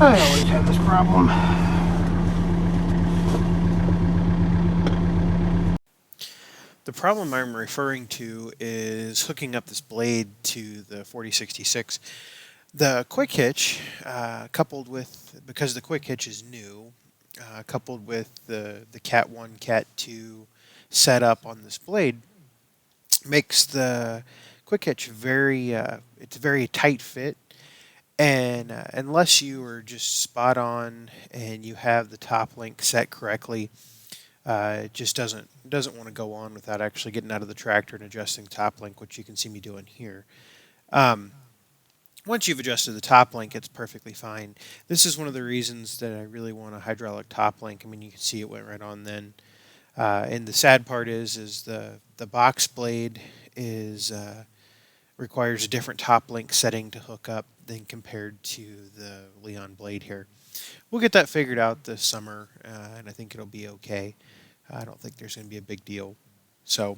I always have this problem. The problem I'm referring to is hooking up this blade to the 4066. The quick hitch, coupled with, because the quick hitch is new, coupled with the Cat 1, Cat 2 setup on this blade, makes the quick hitch it's a very tight fit. And unless you are just spot on and you have the top link set correctly, it just doesn't want to go on without actually getting out of the tractor and adjusting top link, which you can see me doing here. Um, Once you've adjusted the top link, it's perfectly fine. This is one of the reasons that I really want a hydraulic top link. I mean, you can see it went right on then. And the sad part is the box blade is requires a different top link setting to hook up than compared to the Leon blade here. We'll get that figured out this summer, and I think it'll be okay. I don't think there's going to be a big deal. So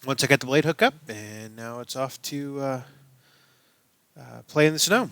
once I got the blade hooked up, and now it's off to play in the snow.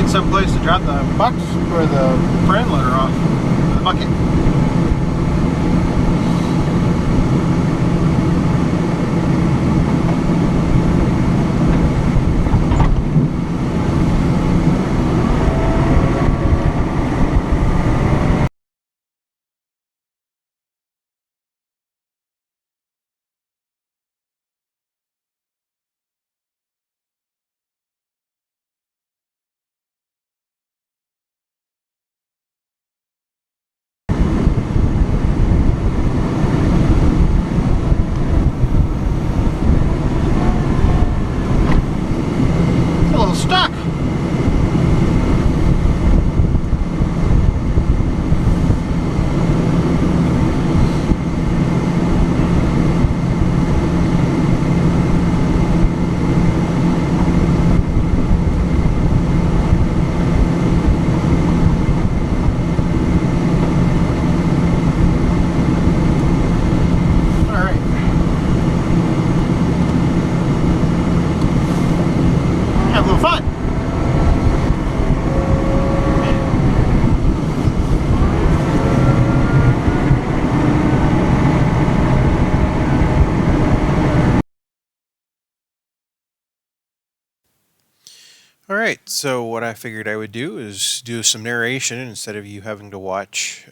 Some place to drop the box or the brand loader off, the bucket. All right, so what I figured I would do is do some narration instead of you having to watch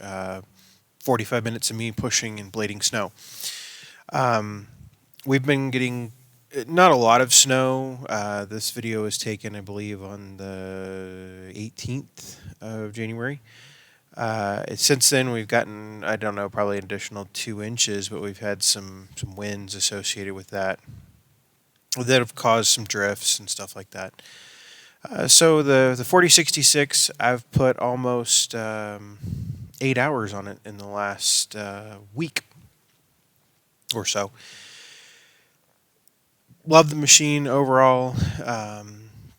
45 minutes of me pushing and blading snow. Um, we've been getting not a lot of snow. This video was taken, I believe, on the 18th of January. Since then, we've gotten, I don't know, probably an additional 2 inches, but we've had some winds associated with that have caused some drifts and stuff like that. So the 4066, I've put almost 8 hours on it in the last week or so. Love the machine overall.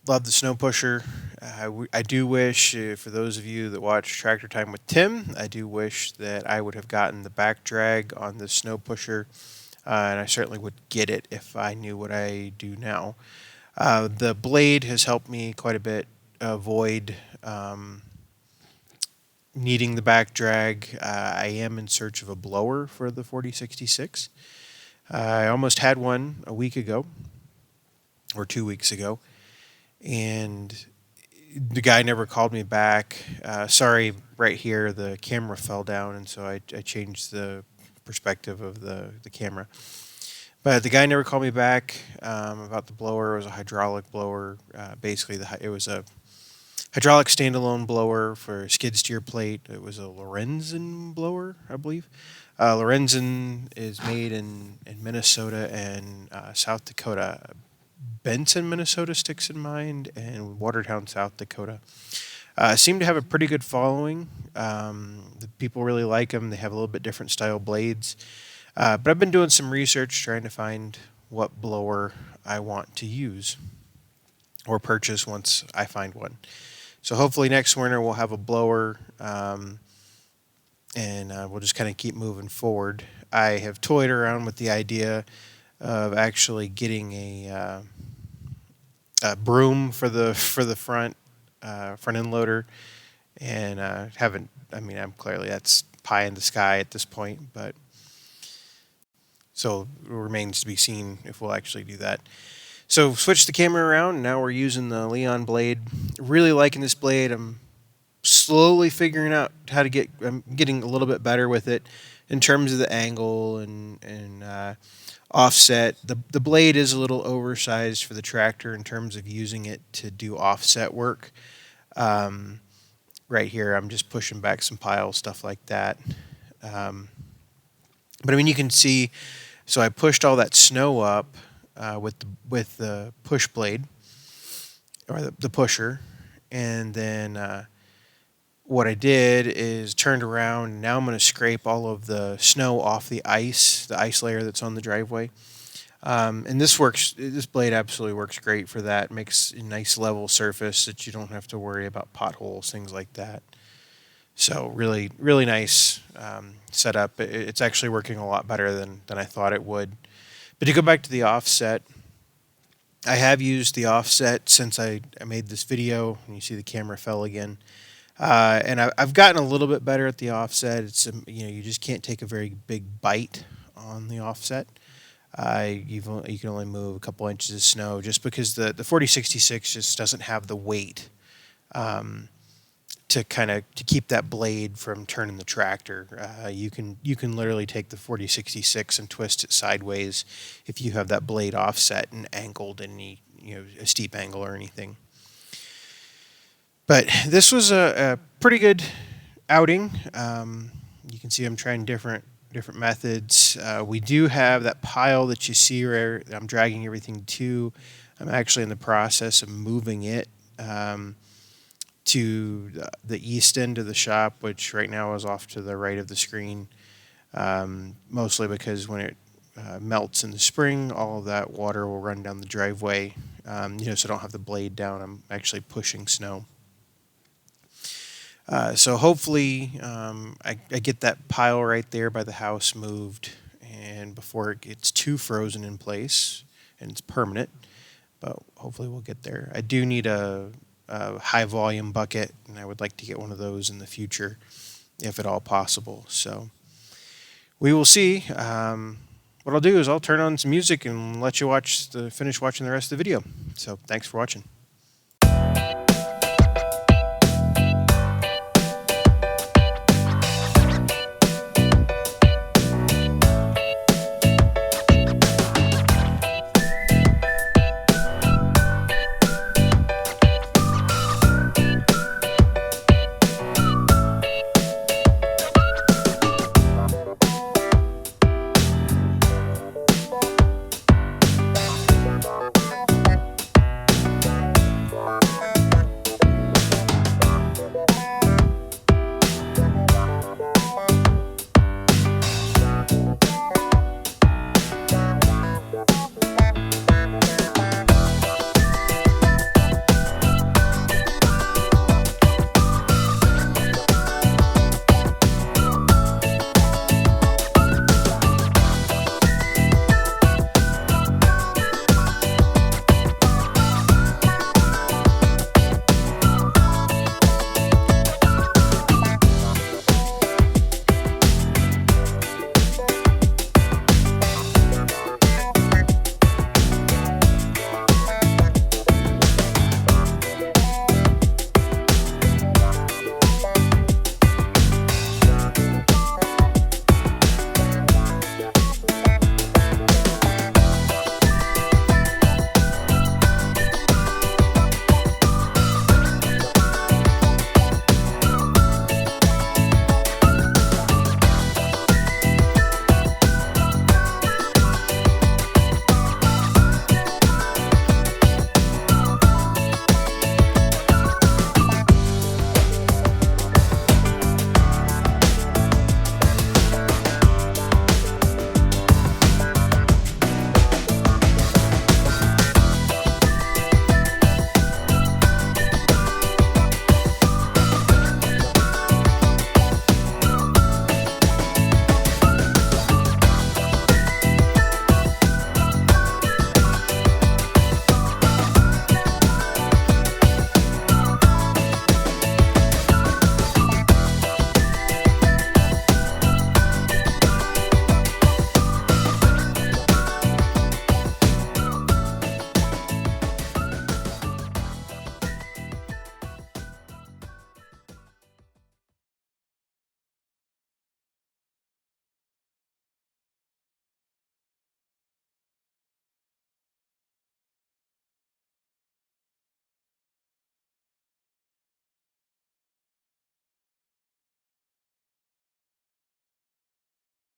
Love the snow pusher. I do wish, for those of you that watch Tractor Time with Tim, I do wish that I would have gotten the back drag on the snow pusher, and I certainly would get it if I knew what I do now. The blade has helped me quite a bit avoid needing the back drag. I am in search of a blower for the 4066. I almost had one a week ago or 2 weeks ago, and the guy never called me back. Sorry, right here the camera fell down, and so I changed the perspective of the camera. But the guy never called me back about the blower. It was a hydraulic blower. Basically, it was a hydraulic standalone blower for a skid steer plate. It was a Lorenzen blower, I believe. Lorenzen is made in Minnesota and South Dakota. Benson, Minnesota sticks in mind, and Watertown, South Dakota. Seem to have a pretty good following. The people really like them. They have a little bit different style blades. But I've been doing some research trying to find what blower I want to use or purchase once I find one. So hopefully next winter we'll have a blower, and we'll just kind of keep moving forward. I have toyed around with the idea of actually getting a broom for the front end loader, and haven't. I mean, I'm clearly that's pie in the sky at this point, but so it remains to be seen if we'll actually do that. So switch the camera around. Now we're using the Leon blade. Really liking this blade. I'm slowly figuring out how to get. I'm getting a little bit better with it in terms of the angle and offset. The blade is a little oversized for the tractor in terms of using it to do offset work. Right here, I'm just pushing back some piles, stuff like that. But I mean, you can see. So I pushed all that snow up with the push blade or the pusher, and then what I did is turned around. And now I'm going to scrape all of the snow off the ice layer that's on the driveway. And this works. This blade absolutely works great for that. Makes a nice level surface that you don't have to worry about potholes, things like that. So really, really nice setup. It's actually working a lot better than I thought it would. But to go back to the offset, I have used the offset since I made this video. And you see the camera fell again. And I've gotten a little bit better at the offset. It's you just can't take a very big bite on the offset. You can only move a couple inches of snow just because the 4066 just doesn't have the weight to keep that blade from turning the tractor. You can literally take the 4066 and twist it sideways if you have that blade offset and angled any a steep angle or anything. But this was a pretty good outing. You can see I'm trying different methods. We do have that pile that you see where I'm dragging everything to. I'm actually in the process of moving it to the east end of the shop, which right now is off to the right of the screen, mostly because when it melts in the spring, all of that water will run down the driveway. So I don't have the blade down. I'm actually pushing snow. So hopefully I get that pile right there by the house moved, and before it gets too frozen in place and it's permanent, but hopefully we'll get there. I do need a high volume bucket, and I would like to get one of those in the future if at all possible. So we will see. What I'll do is I'll turn on some music and let you finish watching the rest of the video. So thanks for watching.